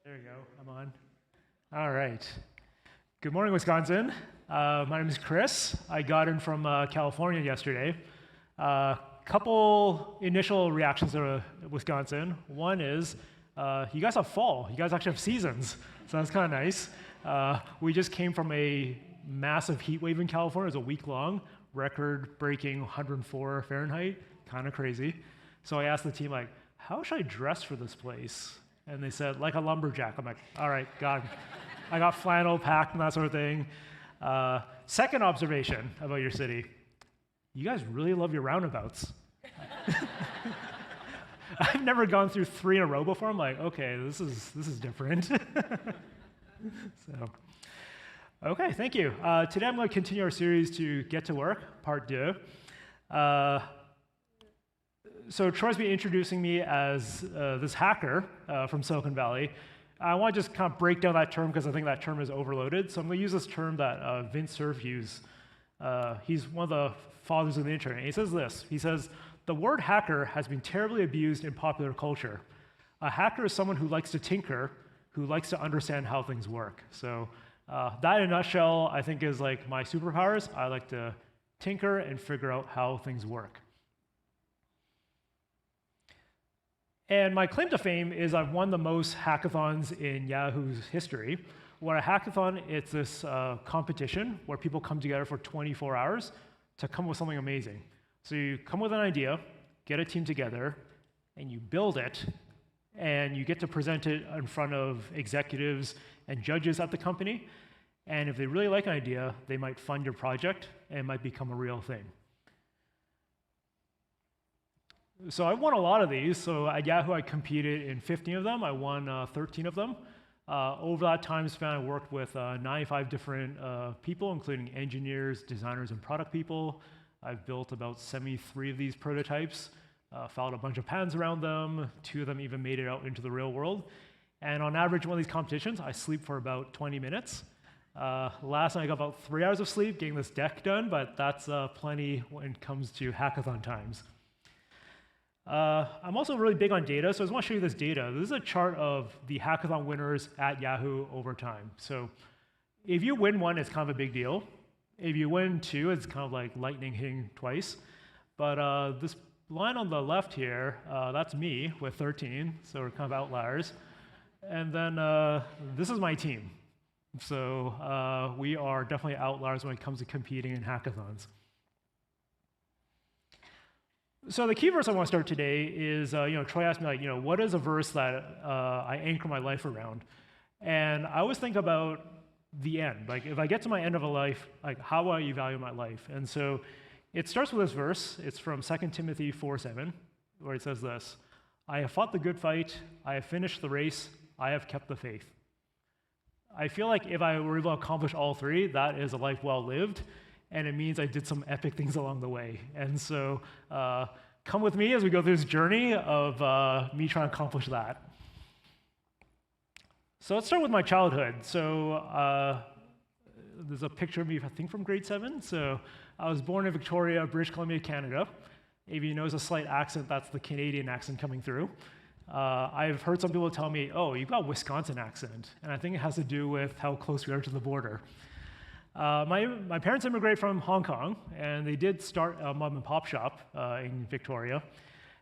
There you go, I'm on. All right. Good morning, Wisconsin. My name is Chris. I got in from California yesterday. Couple initial reactions to Wisconsin. One is, you guys have fall. You guys actually have seasons, so that's kind of nice. We just came from a massive heat wave in California. It was a week long, record-breaking 104 Fahrenheit, kind of crazy. So I asked the team, like, how should I dress for this place? And they said, like a lumberjack. I'm like, all right, I got flannel packed and that sort of thing. Second observation about your city, you guys really love your roundabouts. I've never gone through 3 in a row before. I'm like, okay, this is different. Okay, thank you. Today I'm going to continue our series to Get to Work, Part 2. So Troy's been introducing me as this hacker from Silicon Valley. I want to just kind of break down that term because I think that term is overloaded. So I'm going to use this term that Vint Cerf used. He's one of the fathers of the internet. He says this. He says, the word hacker has been terribly abused in popular culture. A hacker is someone who likes to tinker, who likes to understand how things work. So that in a nutshell, I think is like my superpowers. I like to tinker and figure out how things work. And my claim to fame is I've won the most hackathons in Yahoo's history. What a hackathon, it's this competition where people come together for 24 hours to come up with something amazing. So you come with an idea, get a team together, and you build it, and you get to present it in front of executives and judges at the company. And if they really like an idea, they might fund your project, and it might become a real thing. So I won a lot of these. So at Yahoo, I competed in 15 of them. I won 13 of them. Over that time span, I worked with 95 different people, including engineers, designers, and product people. I've built about 73 of these prototypes, filed a bunch of patents around them. 2 of them even made it out into the real world. And on average, one of these competitions, I sleep for about 20 minutes. Last night, I got about 3 hours of sleep getting this deck done, but that's plenty when it comes to hackathon times. I'm also really big on data, so I just want to show you this data. This is a chart of the hackathon winners at Yahoo over time. So if you win one, it's kind of a big deal. If you win 2, it's kind of like lightning hitting twice. But this line on the left here, that's me with 13, so we're kind of outliers. And then this is my team. So we are definitely outliers when it comes to competing in hackathons. So the key verse I want to start today is, Troy asked me, like, what is a verse that I anchor my life around? And I always think about the end. Like, if I get to my end of a life, like, how will I evaluate my life? And so it starts with this verse. It's from 2 Timothy 4:7, where it says this, I have fought the good fight, I have finished the race, I have kept the faith. I feel like if I were able to accomplish all 3, that is a life well lived. And it means I did some epic things along the way. And so come with me as we go through this journey of me trying to accomplish that. So let's start with my childhood. So there's a picture of me, I think, from grade 7. So I was born in Victoria, British Columbia, Canada. If you notice a slight accent, that's the Canadian accent coming through. I've heard some people tell me, oh, you've got a Wisconsin accent. And I think it has to do with how close we are to the border. My parents immigrated from Hong Kong, and they did start a mom and pop shop in Victoria.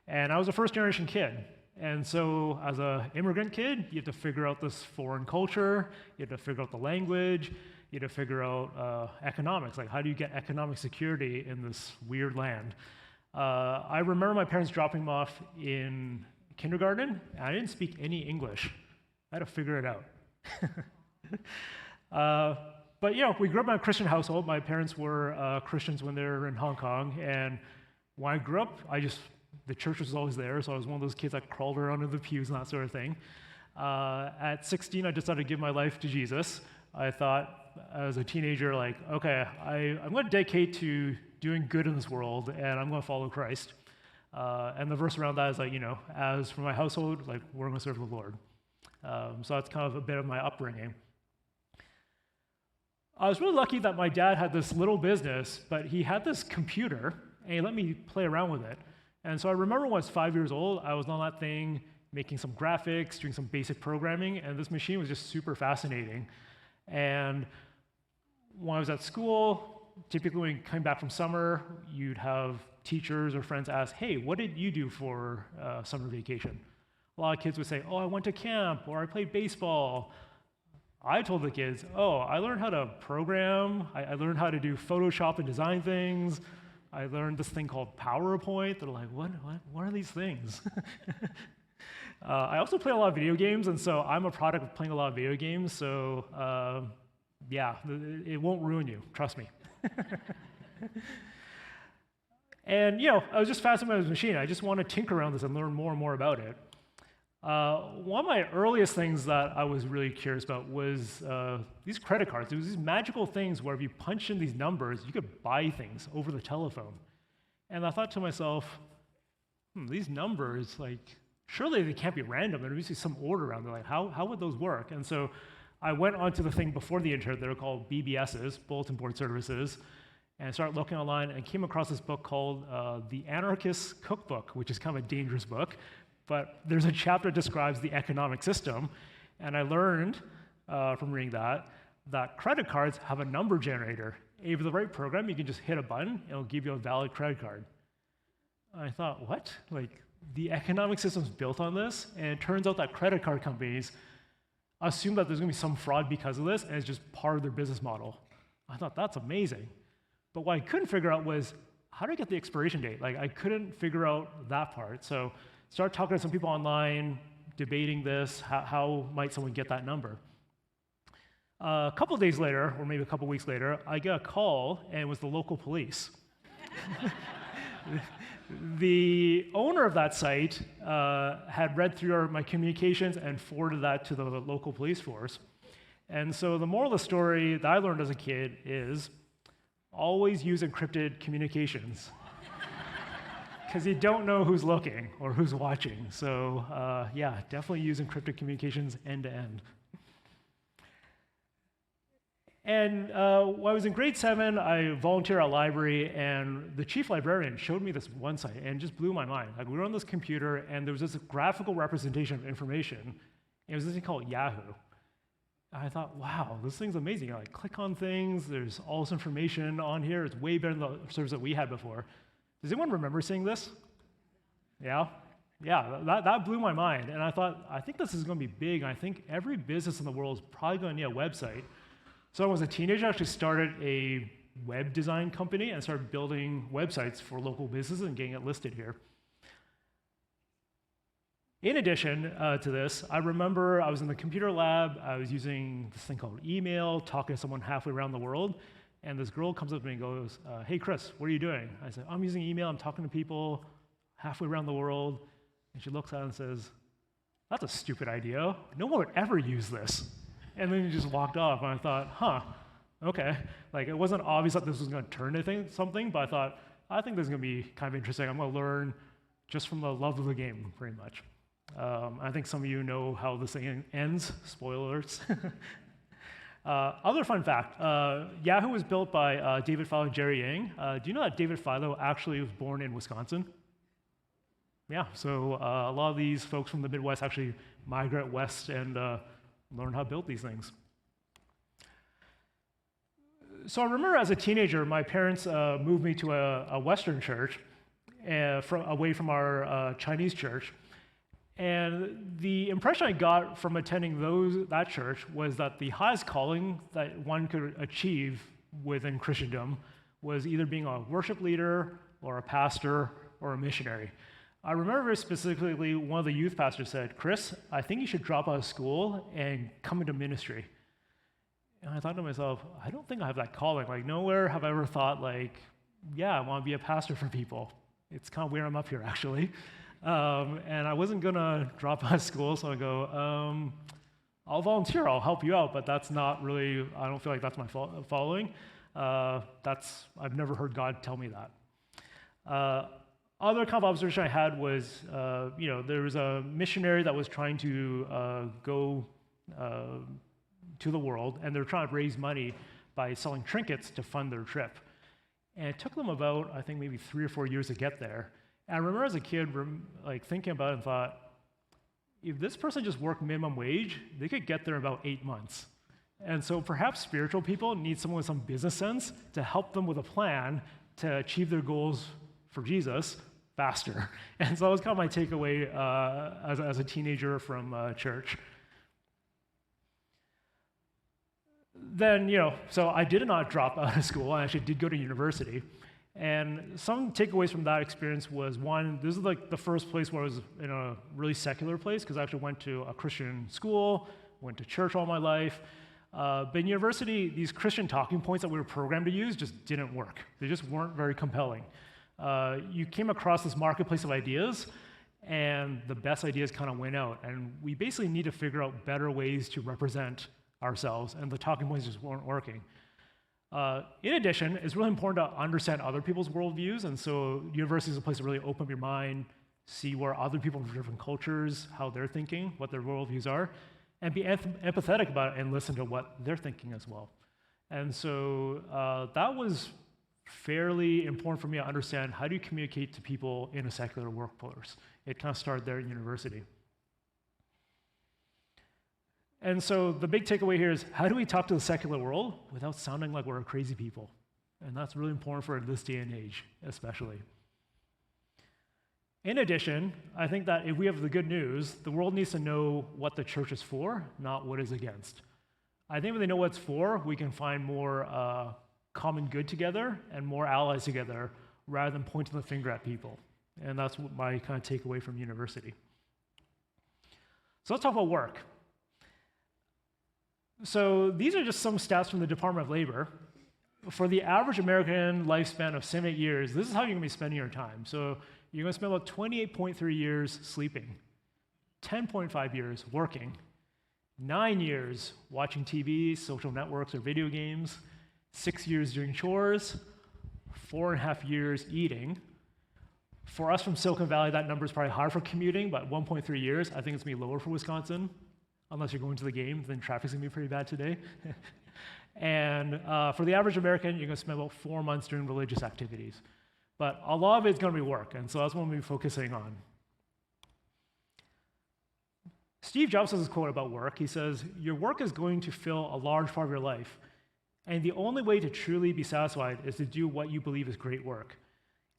And I was a first-generation kid. And so as an immigrant kid, you have to figure out this foreign culture, you have to figure out the language, you have to figure out economics, like how do you get economic security in this weird land? I remember my parents dropping me off in kindergarten, and I didn't speak any English. I had to figure it out. But we grew up in a Christian household. My parents were Christians when they were in Hong Kong, and when I grew up, the church was always there, so I was one of those kids that crawled around in the pews and that sort of thing. At 16, I decided to give my life to Jesus. I thought, as a teenager, like, okay, I'm going to dedicate to doing good in this world, and I'm going to follow Christ. And the verse around that is like, as for my household, like, we're going to serve the Lord. So that's kind of a bit of my upbringing. I was really lucky that my dad had this little business, but he had this computer, and he let me play around with it. And so I remember when I was 5 years old, I was on that thing making some graphics, doing some basic programming, and this machine was just super fascinating. And when I was at school, typically when you came back from summer, you'd have teachers or friends ask, hey, what did you do for summer vacation? A lot of kids would say, oh, I went to camp, or I played baseball. I told the kids, oh, I learned how to program, I learned how to do Photoshop and design things, I learned this thing called PowerPoint. They're like, what are these things? I also play a lot of video games, and so I'm a product of playing a lot of video games, so yeah, it won't ruin you, trust me. And I was just fascinated by this machine. I just want to tinker around this and learn more and more about it. One of my earliest things that I was really curious about was these credit cards. There was these magical things where if you punch in these numbers, you could buy things over the telephone. And I thought to myself, these numbers, like, surely they can't be random. There must be some order around them. Like, how would those work? And so I went onto the thing before the internet. They were called BBSs, Bulletin Board Services, and I started looking online and came across this book called The Anarchist's Cookbook, which is kind of a dangerous book. But there's a chapter that describes the economic system, and I learned from reading that credit cards have a number generator. If the right program, you can just hit a button, and it'll give you a valid credit card. I thought, what? Like, the economic system's built on this, and it turns out that credit card companies assume that there's going to be some fraud because of this, and it's just part of their business model. I thought, that's amazing. But what I couldn't figure out was, how do I get the expiration date? Like, I couldn't figure out that part. So started talking to some people online, debating this, how might someone get that number? A couple of days later, or maybe a couple of weeks later, I get a call, and it was the local police. The owner of that site had read through my communications and forwarded that to the local police force. And so the moral of the story that I learned as a kid is always use encrypted communications. Because you don't know who's looking or who's watching. So yeah, definitely use encrypted communications end to end. And when I was in grade 7, I volunteered at a library, and the chief librarian showed me this one site, and it just blew my mind. Like, we were on this computer, and there was this graphical representation of information. It was this thing called Yahoo. And I thought, wow, this thing's amazing. I click on things, there's all this information on here. It's way better than the service that we had before. Does anyone remember seeing this? Yeah? Yeah, that blew my mind. And I thought, I think this is going to be big. And I think every business in the world is probably going to need a website. So when I was a teenager, I actually started a web design company and started building websites for local businesses and getting it listed here. In addition to this, I remember I was in the computer lab. I was using this thing called email, talking to someone halfway around the world. And this girl comes up to me and goes, hey, Chris, what are you doing? I said, I'm using email. I'm talking to people halfway around the world. And she looks at it and says, that's a stupid idea. No one would ever use this. And then he just walked off. And I thought, okay. Like, it wasn't obvious that this was going to turn into something, but I think this is going to be kind of interesting. I'm going to learn just from the love of the game, pretty much. I think some of you know how this thing ends. Spoilers. Other fun fact, Yahoo was built by David Filo and Jerry Yang. Do you know that David Filo actually was born in Wisconsin? Yeah, so a lot of these folks from the Midwest actually migrate west and learn how to build these things. So I remember as a teenager, my parents moved me to a Western church away from our Chinese church. And the impression I got from attending that church was that the highest calling that one could achieve within Christendom was either being a worship leader or a pastor or a missionary. I remember very specifically one of the youth pastors said, Chris, I think you should drop out of school and come into ministry. And I thought to myself, I don't think I have that calling. Like, nowhere have I ever thought, like, yeah, I want to be a pastor for people. It's kind of where I'm up here, actually. And I wasn't going to drop out of school, so I go, I'll volunteer, I'll help you out, but that's not really, I don't feel like that's my following. I've never heard God tell me that. Other kind of observation I had was, there was a missionary that was trying to go to the world, and they were trying to raise money by selling trinkets to fund their trip. And it took them about, I think, maybe 3 or 4 years to get there. And I remember as a kid, thinking about it and thought, if this person just worked minimum wage, they could get there in about 8 months. And so perhaps spiritual people need someone with some business sense to help them with a plan to achieve their goals for Jesus faster. And so that was kind of my takeaway as a teenager from church. Then, so I did not drop out of school. I actually did go to university. And some takeaways from that experience was, one, this is like the first place where I was in a really secular place, because I actually went to a Christian school, went to church all my life. But in university, these Christian talking points that we were programmed to use just didn't work. They just weren't very compelling. You came across this marketplace of ideas, and the best ideas kind of went out. And we basically need to figure out better ways to represent ourselves, and the talking points just weren't working. In addition, it's really important to understand other people's worldviews, and so university is a place to really open up your mind, see where other people from different cultures, how they're thinking, what their worldviews are, and be empathetic about it and listen to what they're thinking as well. And so that was fairly important for me to understand, how do you communicate to people in a secular workforce? It kind of started there at university. And so the big takeaway here is, how do we talk to the secular world without sounding like we're crazy people? And that's really important for this day and age, especially. In addition, I think that if we have the good news, the world needs to know what the church is for, not what it's against. I think when they know what it's for, we can find more common good together and more allies together, rather than pointing the finger at people. And that's what my kind of takeaway from university. So let's talk about work. So these are just some stats from the Department of Labor. For the average American lifespan of 7 to 8 years, this is how you're going to be spending your time. So you're going to spend about 28.3 years sleeping, 10.5 years working, 9 years watching TV, social networks, or video games, 6 years doing chores, 4.5 years eating. For us from Silicon Valley, that number is probably higher for commuting, but 1.3 years, I think it's going to be lower for Wisconsin. Unless you're going to the game, then traffic's going to be pretty bad today. And for the average American, you're going to spend about 4 months doing religious activities. But a lot of it's going to be work, and so that's what we'll be focusing on. Steve Jobs has this quote about work. He says, "Your work is going to fill a large part of your life, and the only way to truly be satisfied is to do what you believe is great work.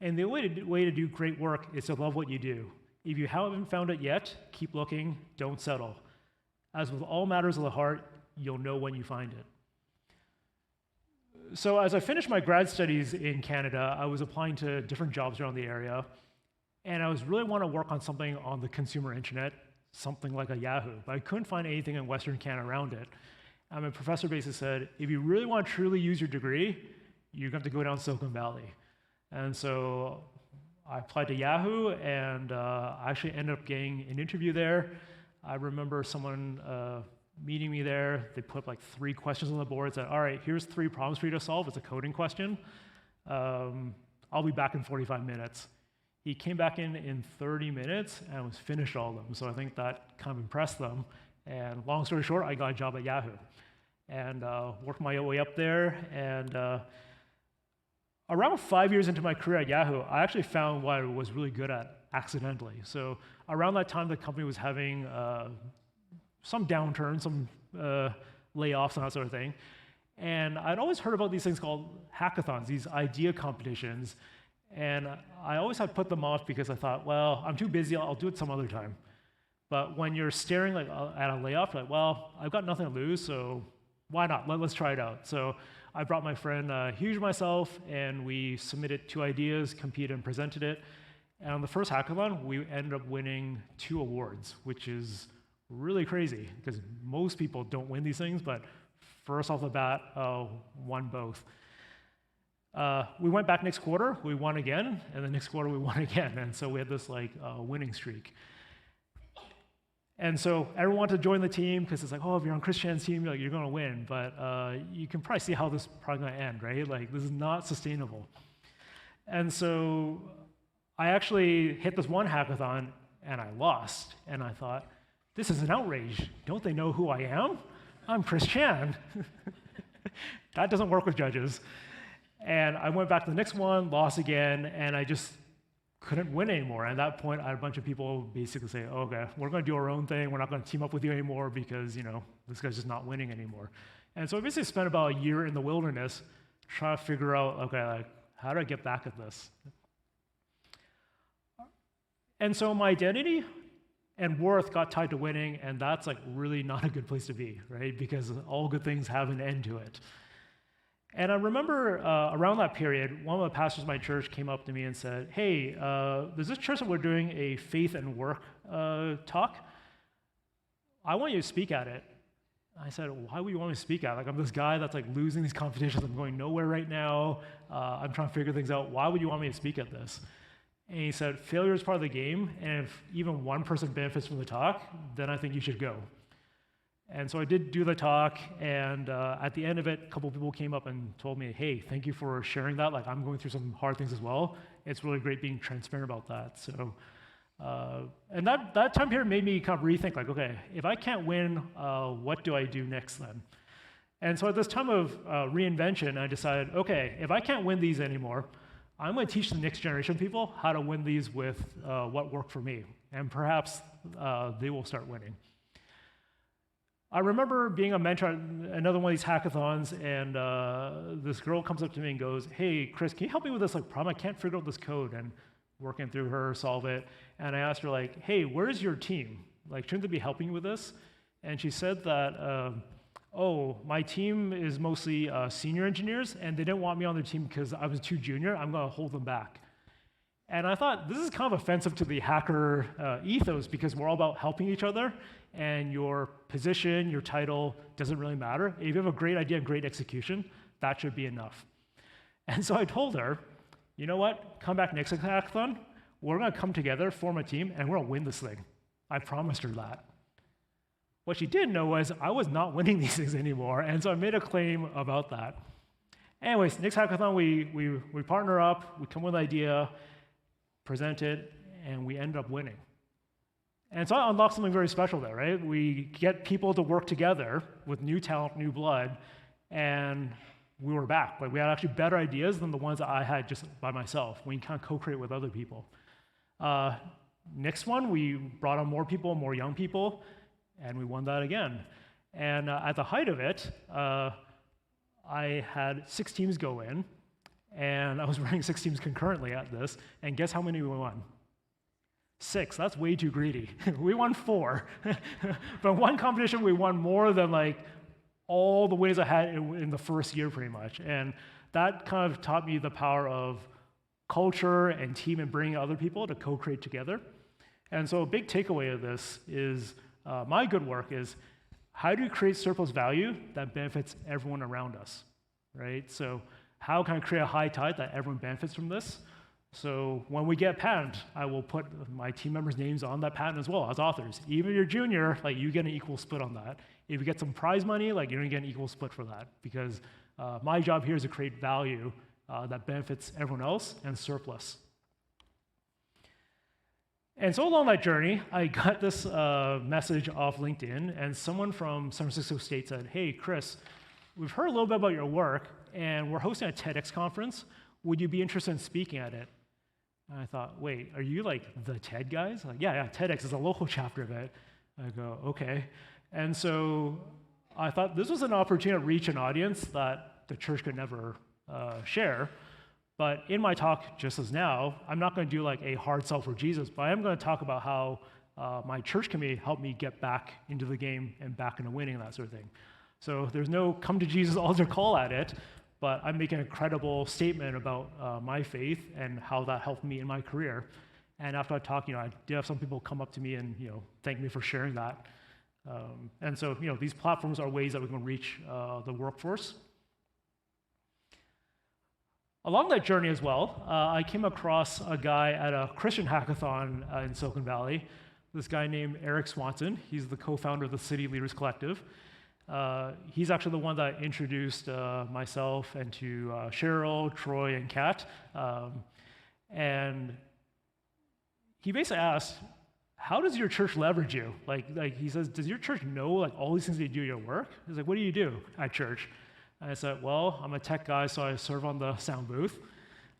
And the way to do great work is to love what you do. If you haven't found it yet, keep looking, don't settle. As with all matters of the heart, you'll know when you find it." So as I finished my grad studies in Canada, I was applying to different jobs around the area, and I was really want to work on something on the consumer internet, something like a Yahoo, but I couldn't find anything in Western Canada around it. And my professor basically said, if you really want to truly use your degree, you're going to have to go down Silicon Valley. And so I applied to Yahoo, and I actually ended up getting an interview there. I remember someone meeting me there. They put like 3 questions on the board, said, all right, here's 3 problems for you to solve. It's a coding question. I'll be back in 45 minutes. He came back in 30 minutes and was finished all of them. So I think that kind of impressed them. And long story short, I got a job at Yahoo and worked my way up there. And around 5 years into my career at Yahoo, I actually found what I was really good at accidentally. So around that time, the company was having some downturn, some layoffs and that sort of thing. And I'd always heard about these things called hackathons, these idea competitions. And I always had put them off because I thought, well, I'm too busy, I'll do it some other time. But when you're staring like at a layoff, you're like, well, I've got nothing to lose, so why not? Let's try it out. So I brought my friend Hughes, myself, and we submitted 2 ideas, competed and presented it. And on the first hackathon, we ended up winning 2 awards, which is really crazy because most people don't win these things, but first off the bat, won both. We went back next quarter, we won again, and the next quarter we won again, and so we had this like winning streak. And so everyone wanted to join the team because it's like, oh, if you're on Christian's team, you're going to win, but you can probably see how this is probably going to end, right? Like, this is not sustainable. And so I actually hit this one hackathon, and I lost, and I thought, this is an outrage. Don't they know who I am? I'm Chris Chan. That doesn't work with judges. And I went back to the next one, lost again, and I just couldn't win anymore. And at that point, I had a bunch of people basically say, okay, we're going to do our own thing. We're not going to team up with you anymore because, this guy's just not winning anymore. And so I basically spent about a year in the wilderness trying to figure out, okay, like, how do I get back at this? And so my identity and worth got tied to winning, and that's like really not a good place to be, right? Because all good things have an end to it. And I remember around that period, one of the pastors of my church came up to me and said, hey, there's this church that we're doing a faith and work talk. I want you to speak at it. I said, why would you want me to speak at it? Like, I'm this guy that's like losing these competitions. I'm going nowhere right now. I'm trying to figure things out. Why would you want me to speak at this? And he said, failure is part of the game, and if even one person benefits from the talk, then I think you should go. And so I did do the talk, and at the end of it, a couple people came up and told me, hey, thank you for sharing that. Like, I'm going through some hard things as well. It's really great being transparent about that. So, and that time period made me kind of rethink, like, okay, if I can't win, what do I do next then? And so at this time of reinvention, I decided, okay, if I can't win these anymore, I'm going to teach the next generation of people how to win these with what worked for me, and perhaps they will start winning. I remember being a mentor at another one of these hackathons, and this girl comes up to me and goes, hey, Chris, can you help me with this problem? I can't figure out this code, and working through her, solve it. And I asked her, like, hey, where's your team? Like, shouldn't they be helping you with this? And she said that, oh, my team is mostly senior engineers, and they didn't want me on their team because I was too junior. I'm going to hold them back. And I thought, this is kind of offensive to the hacker ethos, because we're all about helping each other, and your position, your title doesn't really matter. If you have a great idea and great execution, that should be enough. And so I told her, you know what? Come back next hackathon. We're going to come together, form a team, and we're going to win this thing. I promised her that. What she didn't know was I was not winning these things anymore, and so I made a claim about that. Anyways, next hackathon, we partner up, we come with an idea, present it, and we end up winning. And so I unlocked something very special there, right? We get people to work together with new talent, new blood, and we were back. Like, we had actually better ideas than the ones that I had just by myself. We can kind of co-create with other people. Next one, we brought on more people, more young people, and we won that again. And at the height of it, I had 6 teams go in, and I was running 6 teams concurrently at this, and guess how many we won? 6. That's way too greedy. We won 4. But one competition, we won more than like all the wins I had in the first year, pretty much. And that kind of taught me the power of culture and team and bringing other people to co-create together. And so a big takeaway of this is my good work is, how do you create surplus value that benefits everyone around us, right? So how can I create a high tide that everyone benefits from this? So when we get a patent, I will put my team members' names on that patent as well as authors. Even if you're junior, like, you get an equal split on that. If you get some prize money, like, you're gonna get an equal split for that, because my job here is to create value that benefits everyone else and surplus. And so along that journey, I got this message off LinkedIn, and someone from San Francisco State said, hey, Chris, we've heard a little bit about your work, and we're hosting a TEDx conference. Would you be interested in speaking at it? And I thought, wait, are you like the TED guys? Like, yeah, TEDx is a local chapter of it. I go, okay. And so I thought this was an opportunity to reach an audience that the church could never share. But in my talk, just as now, I'm not going to do like a hard sell for Jesus, but I am going to talk about how my church community helped me get back into the game and back into winning and that sort of thing. So there's no come to Jesus altar call at it, but I'm making a credible statement about my faith and how that helped me in my career. And after I talk, I did have some people come up to me and thank me for sharing that. And so these platforms are ways that we can reach the workforce. Along that journey as well, I came across a guy at a Christian hackathon in Silicon Valley, this guy named Eric Swanson. He's the co-founder of the City Leaders Collective. He's actually the one that introduced myself and to Cheryl, Troy, and Kat. And he basically asked, how does your church leverage you? Like he says, does your church know like all these things that you do at your work? He's like, what do you do at church? And I said, well, I'm a tech guy, so I serve on the sound booth.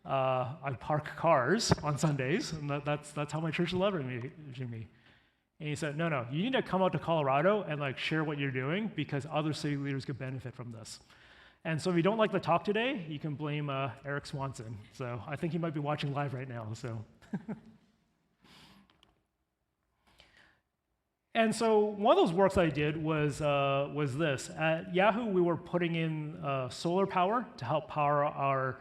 I park cars on Sundays, and that's how my church is leveraging me. And he said, no, you need to come out to Colorado and like share what you're doing because other city leaders could benefit from this. And so if you don't like the talk today, you can blame Eric Swanson. So I think he might be watching live right now. So. And so one of those works I did was this. At Yahoo, we were putting in solar power to help power our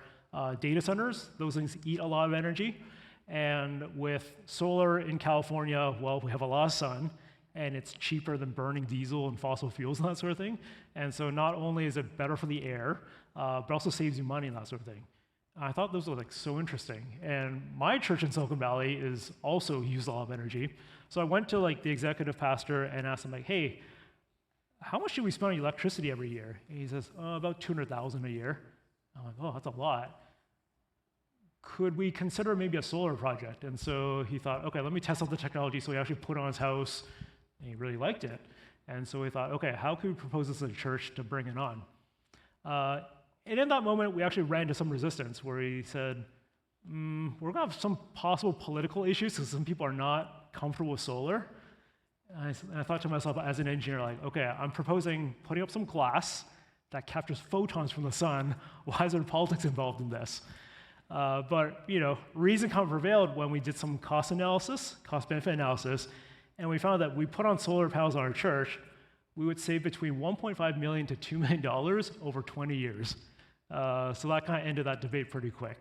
data centers. Those things eat a lot of energy. And with solar in California, well, we have a lot of sun, and it's cheaper than burning diesel and fossil fuels and that sort of thing. And so not only is it better for the air, but also saves you money and that sort of thing. I thought those were like so interesting. And my church in Silicon Valley is also used a lot of energy. So I went to like the executive pastor and asked him like, hey, how much do we spend on electricity every year? And he says, about 200,000 a year. I'm like, oh, that's a lot. Could we consider maybe a solar project? And so he thought, okay, let me test out the technology. So he actually put it on his house, and he really liked it. And so we thought, okay, how could we propose this to the church to bring it on? And in that moment, we actually ran into some resistance where he said, we're going to have some possible political issues because some people are not comfortable with solar. And I thought to myself as an engineer, like, okay, I'm proposing putting up some glass that captures photons from the sun. Why is there politics involved in this? But reason kind of prevailed when we did some cost-benefit analysis, and we found that we put on solar panels on our church, we would save between $1.5 million to $2 million over 20 years. So that kind of ended that debate pretty quick.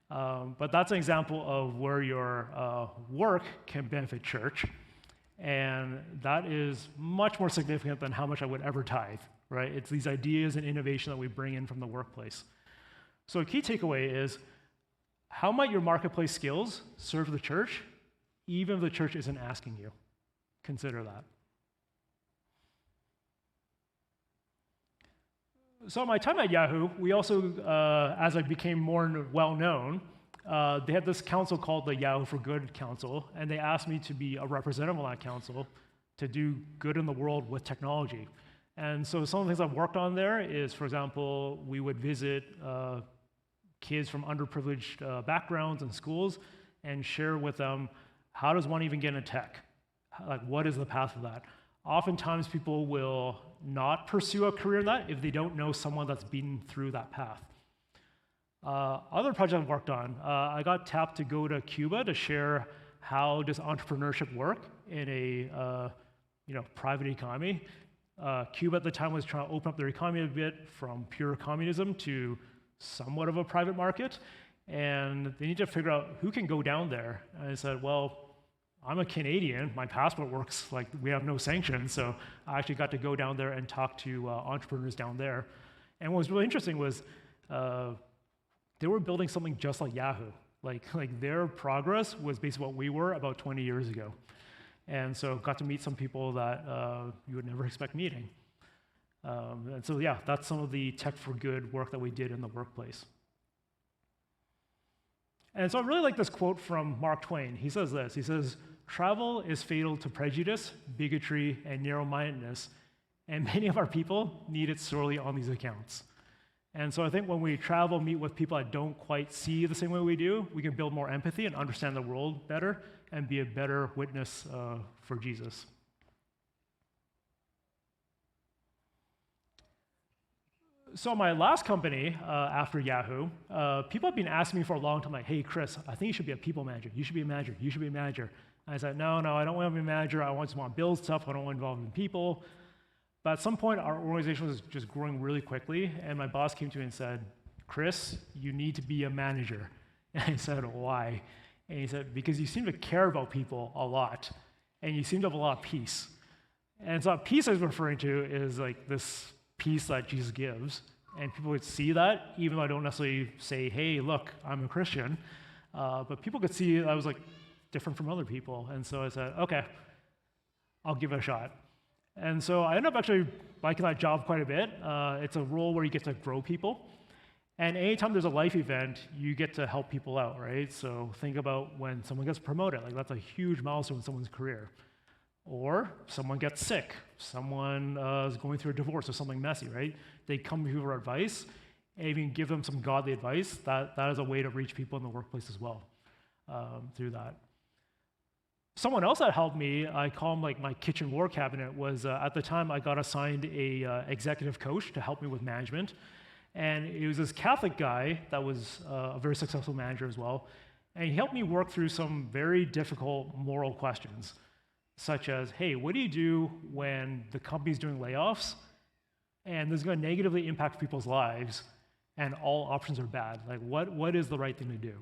But that's an example of where your work can benefit church, and that is much more significant than how much I would ever tithe, right? It's these ideas and innovation that we bring in from the workplace. So a key takeaway is, how might your marketplace skills serve the church, even if the church isn't asking you? Consider that. So my time at Yahoo, we also, as I became more well-known, they had this council called the Yahoo for Good Council, and they asked me to be a representative on that council to do good in the world with technology. And so some of the things I've worked on there is, for example, we would visit kids from underprivileged backgrounds and schools and share with them, how does one even get into tech? Like, what is the path of that? Oftentimes, people will not pursue a career in that if they don't know someone that's been through that path. Other projects I've worked on, I got tapped to go to Cuba to share how does entrepreneurship work in a private economy. Cuba at the time was trying to open up their economy a bit from pure communism to somewhat of a private market, and they need to figure out who can go down there. And I said, well, I'm a Canadian, my passport works, like we have no sanctions, so I actually got to go down there and talk to entrepreneurs down there. And what was really interesting was they were building something just like Yahoo. Like their progress was basically what we were about 20 years ago. And so got to meet some people that you would never expect meeting. And so yeah, that's some of the tech for good work that we did in the workplace. And so I really like this quote from Mark Twain. He says this, he says, "Travel is fatal to prejudice, bigotry, and narrow-mindedness, and many of our people need it sorely on these accounts." And so I think when we travel, meet with people that don't quite see the same way we do, we can build more empathy and understand the world better and be a better witness for Jesus. So my last company after Yahoo, people have been asking me for a long time, like, hey, Chris, I think you should be a people manager. You should be a manager. You should be a manager. And I said, no, I don't want to be a manager. I just want to build stuff. I don't want to involve in people. But at some point, our organization was just growing really quickly, and my boss came to me and said, Chris, you need to be a manager. And I said, why? And he said, because you seem to care about people a lot, and you seem to have a lot of peace. And so that peace I was referring to is like this peace that Jesus gives, and people would see that, even though I don't necessarily say, hey, look, I'm a Christian, but people could see I was like different from other people. And so I said, okay, I'll give it a shot. And so I ended up actually liking that job quite a bit. It's a role where you get to grow people. And anytime there's a life event, you get to help people out, right? So think about when someone gets promoted, like that's a huge milestone in someone's career. Or someone gets sick, someone is going through a divorce or something messy, right? They come to you for advice, and even give them some godly advice, that is a way to reach people in the workplace as well through that. Someone else that helped me, I call him like my kitchen war cabinet, was at the time I got assigned a executive coach to help me with management. And it was this Catholic guy that was a very successful manager as well. And he helped me work through some very difficult moral questions, such as, hey, what do you do when the company's doing layoffs and this is going to negatively impact people's lives and all options are bad? Like, what is the right thing to do?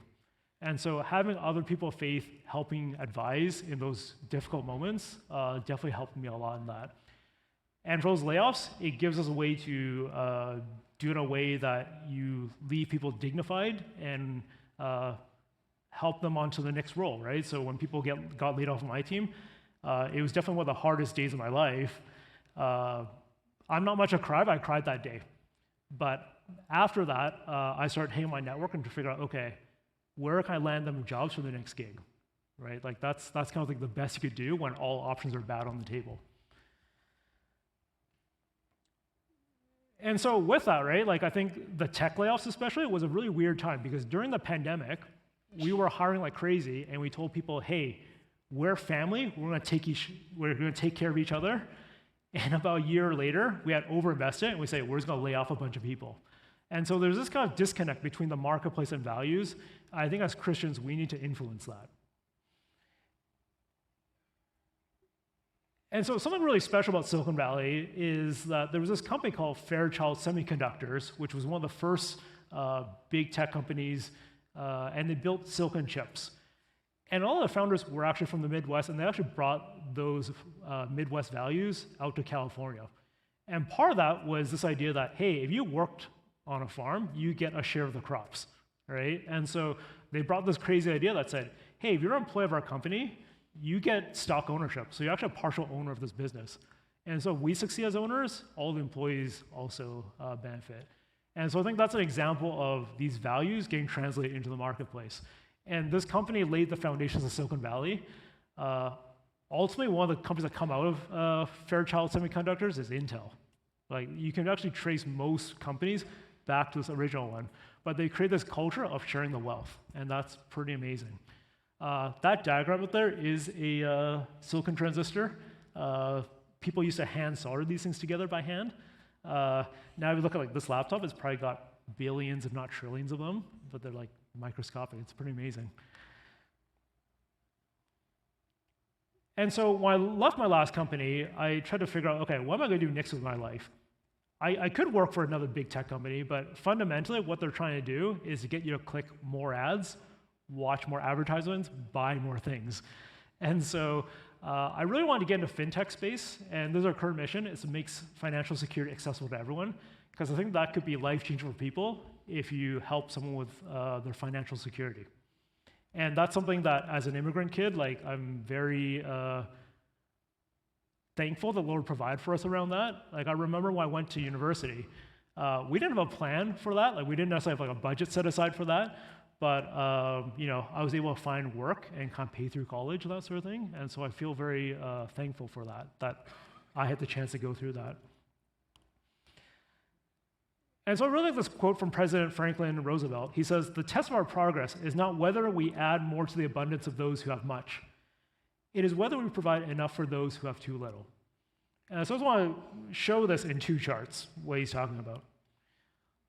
And so having other people of faith helping advise in those difficult moments definitely helped me a lot in that. And for those layoffs, it gives us a way to do it in a way that you leave people dignified and help them onto the next role, right? So when people got laid off on my team, it was definitely one of the hardest days of my life. I'm not much a crier, but I cried that day. But after that, I started hanging my network and to figure out, okay, where can I land them jobs for the next gig, right? Like that's kind of like the best you could do when all options are bad on the table. And so with that, right, like I think the tech layoffs especially was a really weird time because during the pandemic, we were hiring like crazy and we told people, hey, we're family, we're gonna take care of each other. And about a year later, we had overinvested and we say, we're just gonna lay off a bunch of people. And so there's this kind of disconnect between the marketplace and values. I think as Christians, we need to influence that. And so something really special about Silicon Valley is that there was this company called Fairchild Semiconductors, which was one of the first big tech companies, and they built silicon chips. And all the founders were actually from the Midwest, and they actually brought those Midwest values out to California. And part of that was this idea that, hey, if you worked on a farm, you get a share of the crops, right? And so they brought this crazy idea that said, hey, if you're an employee of our company, you get stock ownership. So you're actually a partial owner of this business. And so we succeed as owners, all the employees also benefit. And so I think that's an example of these values getting translated into the marketplace. And this company laid the foundations of Silicon Valley. Ultimately, one of the companies that come out of Fairchild Semiconductors is Intel. Like you can actually trace most companies back to this original one, but they create this culture of sharing the wealth, and that's pretty amazing. That diagram up there is a silicon transistor. People used to hand solder these things together by hand. Now if you look at like this laptop, it's probably got billions, if not trillions of them, but they're like microscopic. It's pretty amazing. And so when I left my last company, I tried to figure out, okay, what am I going to do next with my life? I could work for another big tech company, but fundamentally what they're trying to do is to get you to click more ads, watch more advertisements, buy more things. And so I really wanted to get into fintech space, and this is our current mission, is to make financial security accessible to everyone, because I think that could be life-changing for people if you help someone with their financial security. And that's something that, as an immigrant kid, like I'm very thankful the Lord provided for us around that. Like I remember when I went to university, we didn't have a plan for that. Like we didn't necessarily have like a budget set aside for that. But you know, I was able to find work and kind of pay through college and that sort of thing. And so I feel very thankful for that I had the chance to go through that. And so I really like this quote from President Franklin Roosevelt. He says, "The test of our progress is not whether we add more to the abundance of those who have much. It is whether we provide enough for those who have too little." And so I just want to show this in two charts, what he's talking about.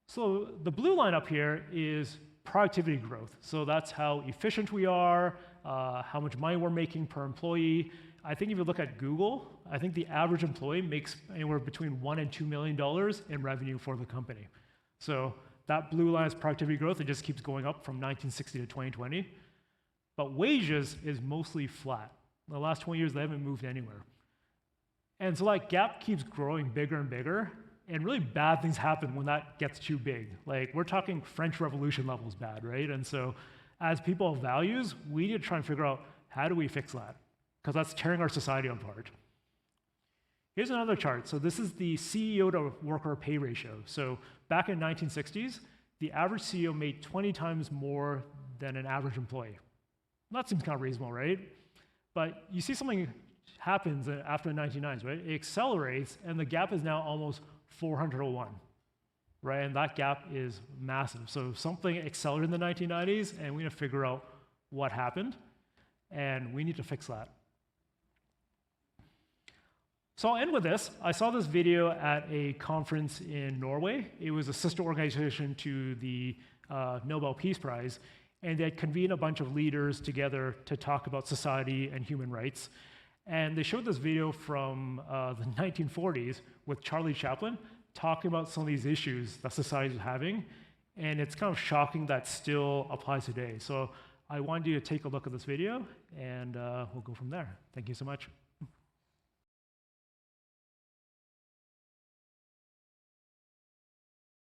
So the blue line up here is productivity growth. So that's how efficient we are, how much money we're making per employee. I think if you look at Google, I think the average employee makes anywhere between $1 and $2 million in revenue for the company. So that blue line is productivity growth. It just keeps going up from 1960 to 2020. But wages is mostly flat. In the last 20 years, they haven't moved anywhere. And so that gap keeps growing bigger and bigger. And really bad things happen when that gets too big. Like we're talking French Revolution levels bad, right? And so as people of values, we need to try and figure out how do we fix that? Because that's tearing our society apart. Here's another chart. So this is the CEO to worker pay ratio. So back in 1960s, the average CEO made 20 times more than an average employee. That seems kind of reasonable, right? But you see something happens after the 1990s, right? It accelerates, and the gap is now almost 400 to 1, right? And that gap is massive. So something accelerated in the 1990s, and we need to figure out what happened, and we need to fix that. So I'll end with this. I saw this video at a conference in Norway. It was a sister organization to the Nobel Peace Prize, and they had convened a bunch of leaders together to talk about society and human rights. And they showed this video from the 1940s with Charlie Chaplin talking about some of these issues that society is having, and it's kind of shocking that still applies today. So I wanted you to take a look at this video, and we'll go from there. Thank you so much.